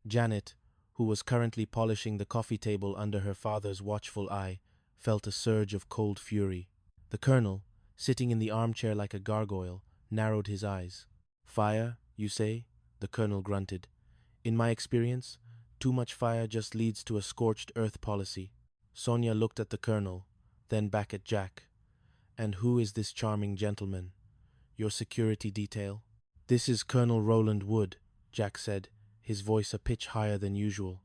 Janet, who was currently polishing the coffee table under her father's watchful eye, felt a surge of cold fury. The colonel, sitting in the armchair like a gargoyle, narrowed his eyes. "Fire, you say?" the colonel grunted. "In my experience, too much fire just leads to a scorched earth policy." Sonia looked at the colonel, then back at Jack. "And who is this charming gentleman? Your security detail?" "This is Colonel Roland Wood," Jack said, his voice a pitch higher than usual.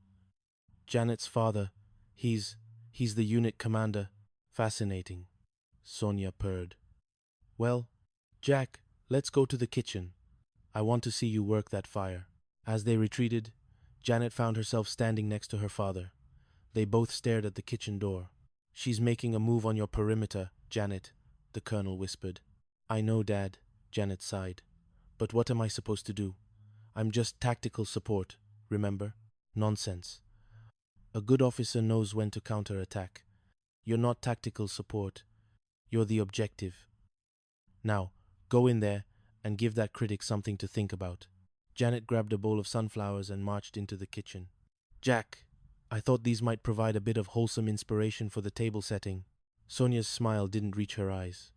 "Janet's father. He's the unit commander." "Fascinating," Sonia purred. "Well, Jack, let's go to the kitchen. I want to see you work that fire." As they retreated, Janet found herself standing next to her father. They both stared at the kitchen door. "She's making a move on your perimeter, Janet," the colonel whispered. "I know, Dad," Janet sighed. "But what am I supposed to do? I'm just tactical support, remember? Nonsense. A good officer knows when to counterattack. You're not tactical support. You're the objective. Now, go in there and give that critic something to think about." Janet grabbed a bowl of sunflowers and marched into the kitchen. "Jack, I thought these might provide a bit of wholesome inspiration for the table setting." Sonia's smile didn't reach her eyes.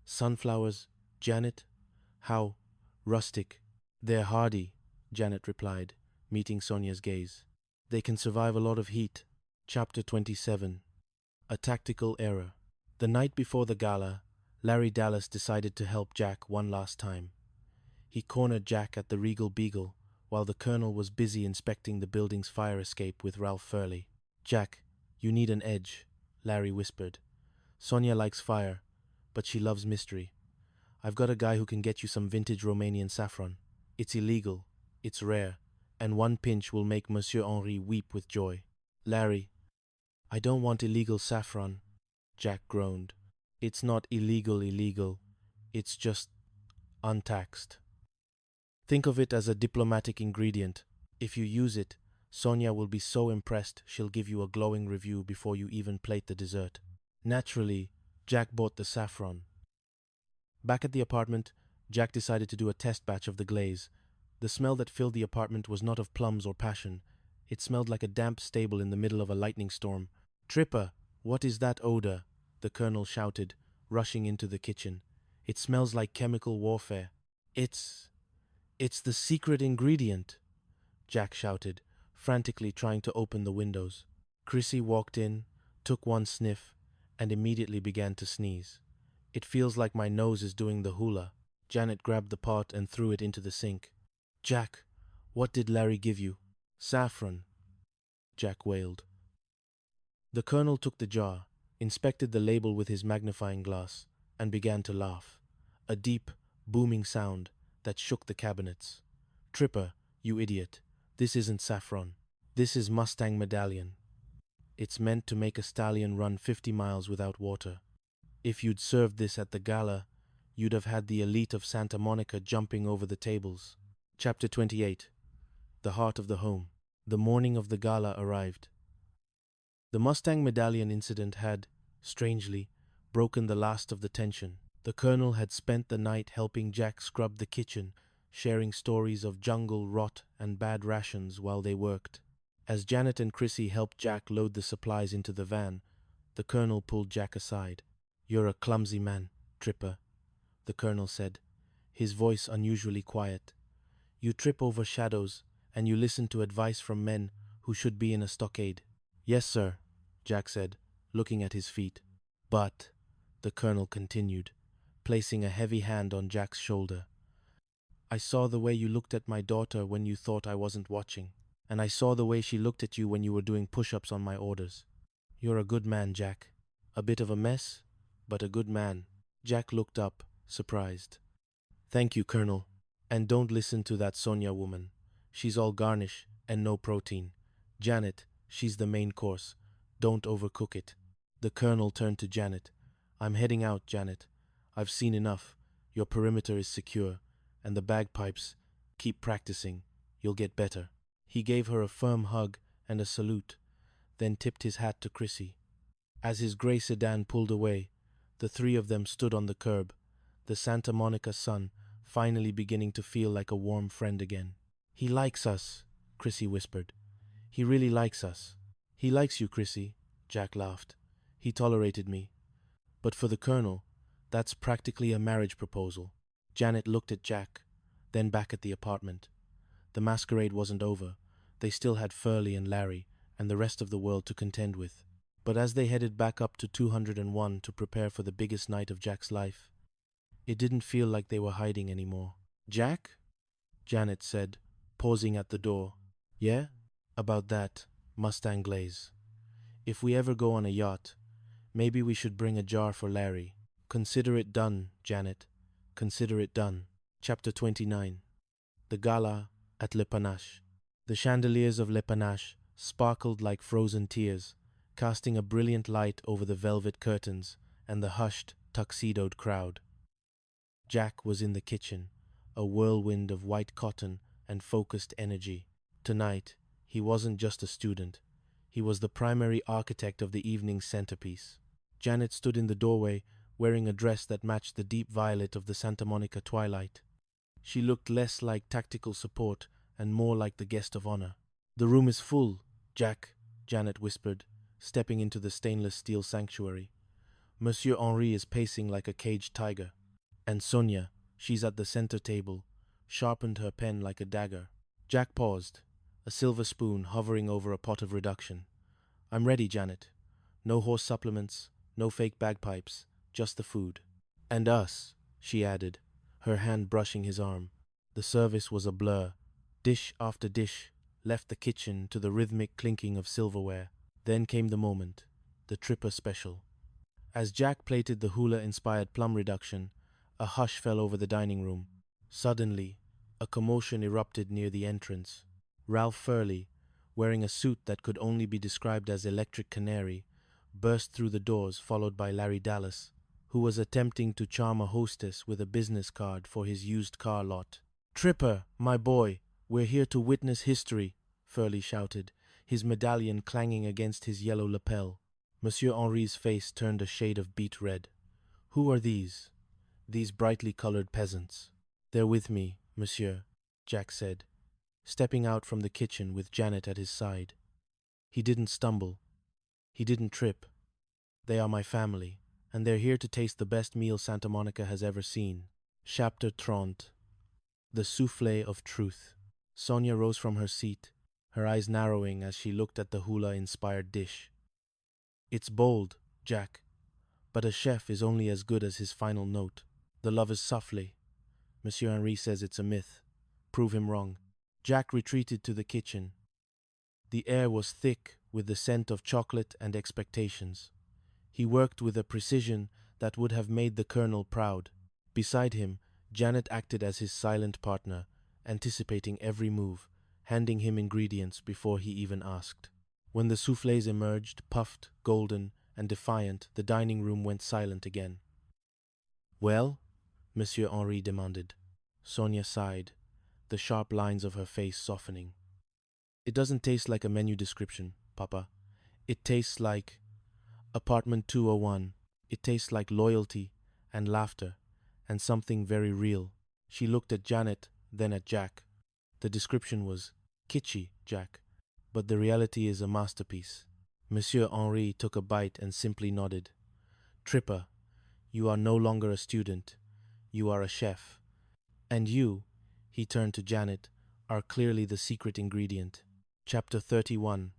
"Sunflowers, Janet? How rustic." "They're hardy," Janet replied, meeting Sonia's gaze. "They can survive a lot of heat." Chapter 27. A Tactical Error. The night before the gala, Larry Dallas decided to help Jack one last time. He cornered Jack at the Regal Beagle while the colonel was busy inspecting the building's fire escape with Ralph Furley. "Jack, you need an edge," Larry whispered. "Sonia likes fire, but she loves mystery. I've got a guy who can get you some vintage Romanian saffron. It's illegal, it's rare, and one pinch will make Monsieur Henri weep with joy." "Larry, I don't want illegal saffron," Jack groaned. "It's not illegal. It's just untaxed. Think of it as a diplomatic ingredient. If you use it, Sonia will be so impressed she'll give you a glowing review before you even plate the dessert." Naturally, Jack bought the saffron. Back at the apartment, Jack decided to do a test batch of the glaze. The smell that filled the apartment was not of plums or passion. It smelled like a damp stable in the middle of a lightning storm. "Tripper, what is that odor?" the colonel shouted, rushing into the kitchen. "It smells like chemical warfare." It's the secret ingredient," Jack shouted, frantically trying to open the windows. Chrissy walked in, took one sniff, and immediately began to sneeze. "It feels like my nose is doing the hula." Janet grabbed the pot and threw it into the sink. "Jack, what did Larry give you?" "Saffron," Jack wailed. The colonel took the jar, inspected the label with his magnifying glass, and began to laugh. A deep, booming sound that shook the cabinets. "Tripper, you idiot. This isn't saffron. This is Mustang Medallion. It's meant to make a stallion run 50 miles without water. If you'd served this at the gala, you'd have had the elite of Santa Monica jumping over the tables." Chapter 28. The Heart of the Home. The morning of the gala arrived. The Mustang Medallion incident had, strangely, broken the last of the tension. The colonel had spent the night helping Jack scrub the kitchen, sharing stories of jungle rot and bad rations while they worked. As Janet and Chrissy helped Jack load the supplies into the van, the colonel pulled Jack aside. "You're a clumsy man, Tripper," the colonel said, his voice unusually quiet. "You trip over shadows, and you listen to advice from men who should be in a stockade." "Yes, sir," Jack said, looking at his feet. "But," the colonel continued, placing a heavy hand on Jack's shoulder, "I saw the way you looked at my daughter when you thought I wasn't watching, and I saw the way she looked at you when you were doing push-ups on my orders. You're a good man, Jack. A bit of a mess, but a good man." Jack looked up, surprised. "Thank you, Colonel. And don't listen to that Sonia woman. She's all garnish and no protein. Janet, she's the main course. Don't overcook it." The colonel turned to Janet. "I'm heading out, Janet. I've seen enough. Your perimeter is secure, and the bagpipes, keep practicing. You'll get better." He gave her a firm hug and a salute, then tipped his hat to Chrissy. As his gray sedan pulled away, the three of them stood on the curb, the Santa Monica sun finally beginning to feel like a warm friend again. "He likes us," Chrissy whispered. He really likes us. He likes you, Chrissy, Jack laughed. He tolerated me. But for the Colonel, that's practically a marriage proposal. Janet looked at Jack, then back at the apartment. The masquerade wasn't over. They still had Furley and Larry and the rest of the world to contend with. But as they headed back up to 201 to prepare for the biggest night of Jack's life, it didn't feel like they were hiding anymore. Jack? Janet said, pausing at the door. Yeah? About that Mustang glaze. If we ever go on a yacht, maybe we should bring a jar for Larry. Consider it done, Janet. Consider it done. Chapter 29. The Gala at Le Panache. The chandeliers of Le Panache sparkled like frozen tears, casting a brilliant light over the velvet curtains and the hushed, tuxedoed crowd. Jack was in the kitchen, a whirlwind of white cotton and focused energy. Tonight, he wasn't just a student. He was the primary architect of the evening's centerpiece. Janet stood in the doorway, wearing a dress that matched the deep violet of the Santa Monica twilight. She looked less like tactical support and more like the guest of honor. "The room is full, Jack," Janet whispered, stepping into the stainless steel sanctuary. "Monsieur Henri is pacing like a caged tiger. And Sonia, she's at the center table, sharpened her pen like a dagger." Jack paused, a silver spoon hovering over a pot of reduction. "I'm ready, Janet. No horse supplements, no fake bagpipes, just the food. And us," she added, her hand brushing his arm. The service was a blur. Dish after dish left the kitchen to the rhythmic clinking of silverware. Then came the moment, the Tripper special. As Jack plated the hula-inspired plum reduction, a hush fell over the dining room. Suddenly, a commotion erupted near the entrance. Ralph Furley, wearing a suit that could only be described as electric canary, burst through the doors, followed by Larry Dallas, who was attempting to charm a hostess with a business card for his used car lot. "Tripper, my boy, we're here to witness history," Furley shouted, his medallion clanging against his yellow lapel. Monsieur Henri's face turned a shade of beet red. "Who are these brightly colored peasants?" "They're with me, monsieur," Jack said, stepping out from the kitchen with Janet at his side. He didn't stumble. He didn't trip. "They are my family, and they're here to taste the best meal Santa Monica has ever seen." Chapter 30. The Soufflé of Truth. Sonia rose from her seat, her eyes narrowing as she looked at the hula-inspired dish. "It's bold, Jack, but a chef is only as good as his final note. The lover's soufflé. Monsieur Henri says it's a myth. Prove him wrong." Jack retreated to the kitchen. The air was thick with the scent of chocolate and expectations. He worked with a precision that would have made the Colonel proud. Beside him, Janet acted as his silent partner, anticipating every move, handing him ingredients before he even asked. When the soufflés emerged, puffed, golden, and defiant, the dining room went silent again. "Well?" Monsieur Henri demanded. Sonia sighed, the sharp lines of her face softening. "It doesn't taste like a menu description, Papa. It tastes like Apartment 201. It tastes like loyalty and laughter and something very real." She looked at Janet, then at Jack. "The description was kitschy, Jack, but the reality is a masterpiece." Monsieur Henri took a bite and simply nodded. "Tripper, you are no longer a student. You are a chef. And you," he turned to Janet, "are clearly the secret ingredient." Chapter 31.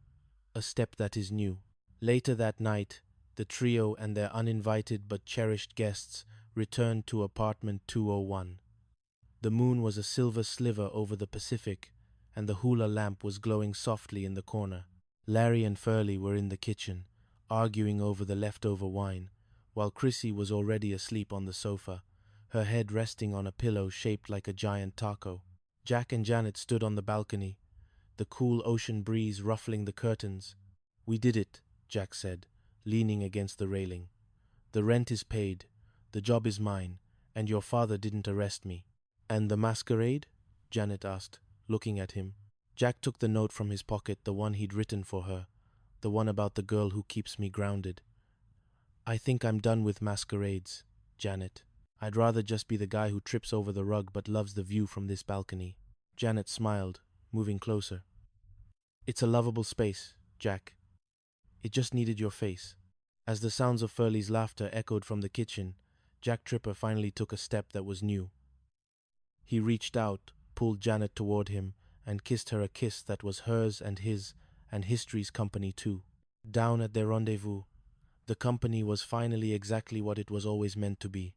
A Step That Is New. Later that night, the trio and their uninvited but cherished guests returned to apartment 201. The moon was a silver sliver over the Pacific, and the hula lamp was glowing softly in the corner. Larry and Furley were in the kitchen, arguing over the leftover wine, while Chrissy was already asleep on the sofa, her head resting on a pillow shaped like a giant taco. Jack and Janet stood on the balcony, the cool ocean breeze ruffling the curtains. "We did it," Jack said, leaning against the railing. "The rent is paid, the job is mine, and your father didn't arrest me." "And the masquerade?" Janet asked, looking at him. Jack took the note from his pocket, the one he'd written for her, the one about the girl who keeps me grounded. "I think I'm done with masquerades, Janet. I'd rather just be the guy who trips over the rug but loves the view from this balcony." Janet smiled, moving closer. It's a lovable space, Jack. It just needed your face. As the sounds of Furley's laughter echoed from the kitchen, Jack Tripper finally took a step that was new. He reached out, pulled Janet toward him, and kissed her a kiss that was hers and his, and history's company too. Down at their rendezvous, the company was finally exactly what it was always meant to be.